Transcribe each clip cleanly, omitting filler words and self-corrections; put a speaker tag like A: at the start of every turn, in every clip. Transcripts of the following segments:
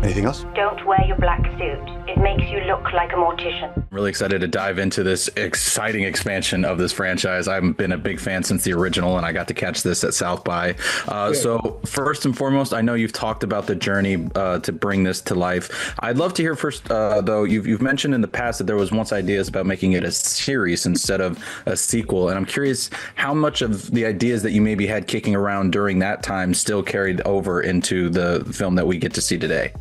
A: Anything else?
B: Don't wear your black suit. It makes you look like a mortician.
C: Really excited to dive into this exciting expansion of this franchise. I've been a big fan since the original, and I got to catch this at South by. So first and foremost, I know you've talked about the journey to bring this to life. I'd love to hear first, though, you've mentioned in the past that there was once ideas about making it a series instead of a sequel. And I'm curious how much of the ideas that you maybe had kicking around during that time still carried over into the film that we get to see today.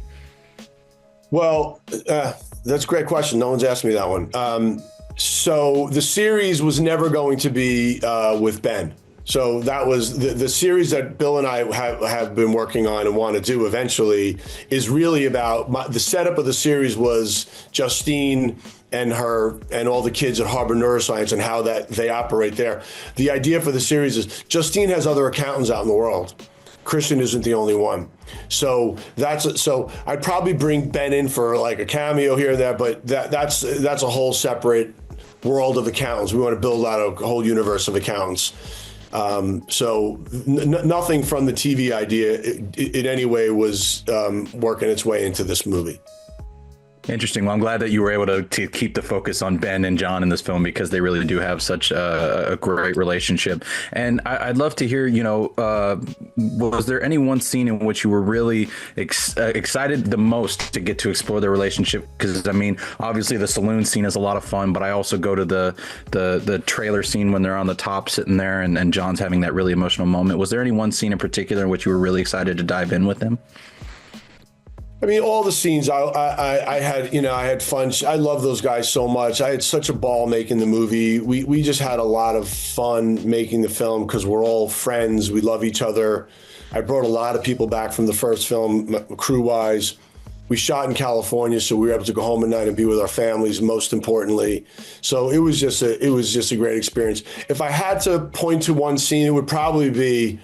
D: Well, that's a great question. No one's asked me that one. So the series was never going to be with Ben. So that was the series that Bill and I have been working on and want to do eventually is really about the setup of the series was Justine and all the kids at Harvard Neuroscience and how that they operate there. The idea for the series is Justine has other accountants out in the world. Christian isn't the only one. So I'd probably bring Ben in for like a cameo here and there, but that's a whole separate world of accountants. We want to build out a whole universe of accountants. So nothing from the TV idea in any way was working its way into this movie.
C: Interesting. Well, I'm glad that you were able to keep the focus on Ben and John in this film because they really do have such a great relationship. And I'd love to hear, was there any one scene in which you were really excited the most to get to explore their relationship? Because, I mean, obviously the saloon scene is a lot of fun, but I also go to the trailer scene when they're on the top sitting there and John's having that really emotional moment. Was there any one scene in particular in which you were really excited to dive in with him?
D: I mean, all the scenes I had fun. I love those guys so much. I had such a ball making the movie. We just had a lot of fun making the film because we're all friends. We love each other. I brought a lot of people back from the first film, crew-wise. We shot in California, so we were able to go home at night and be with our families, most importantly. So it was just a great experience. If I had to point to one scene, it would probably be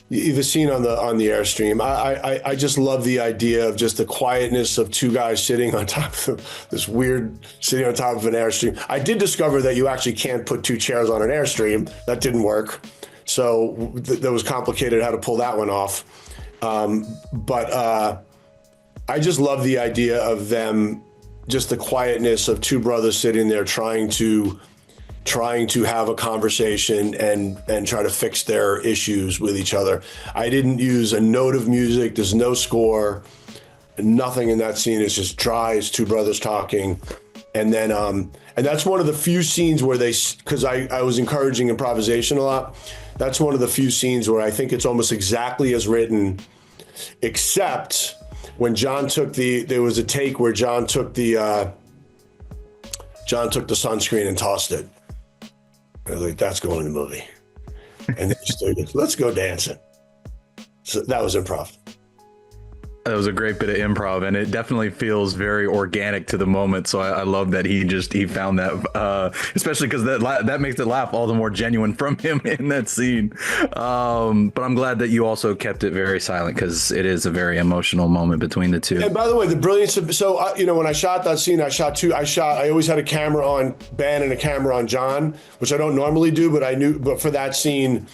D: the scene on the Airstream. I just love the idea of just the quietness of two guys sitting on top of sitting on top of an Airstream. I did discover that you actually can't put two chairs on an Airstream. That didn't work. So that was complicated how to pull that one off. But I just love the idea of them, just the quietness of two brothers sitting there trying to have a conversation and try to fix their issues with each other. I didn't use a note of music. There's no score, nothing in that scene. It's just dry. It's two brothers talking. And then, and that's one of the few scenes where because I was encouraging improvisation a lot. That's one of the few scenes where I think it's almost exactly as written, except when there was a take where John took the sunscreen and tossed it. I was like, that's going in the movie. And then she started, let's go dancing. So that was improv.
C: That was a great bit of improv, and it definitely feels very organic to the moment. So I love that he found that, especially because that makes it laugh all the more genuine from him in that scene. But I'm glad that you also kept it very silent because it is a very emotional moment between the two.
D: And by the way, the brilliance of when I shot that scene, I always had a camera on Ben and a camera on John, which I don't normally do, but for that scene,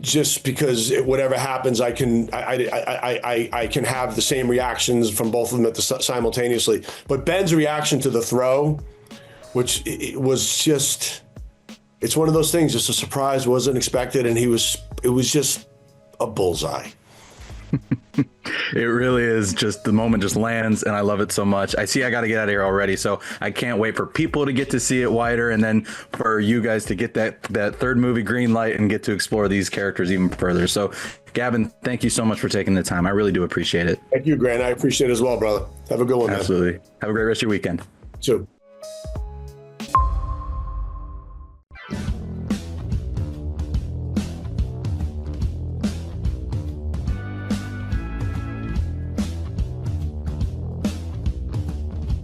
D: just because whatever happens, I can have the same reactions from both of them simultaneously. But Ben's reaction to the throw, which it was just, it's one of those things, just a surprise, wasn't expected, and it was just a bullseye.
C: It really is just the moment just lands, and I love it so much. I got to get out of here already, so I can't wait for people to get to see it wider, and then for you guys to get that third movie green light and get to explore these characters even further. So, Gavin, thank you so much for taking the time. I really do appreciate it.
D: Thank you, Grant. I appreciate it as well, brother. Have a good one, man.
C: Absolutely. Have a great rest of your weekend.
D: You too.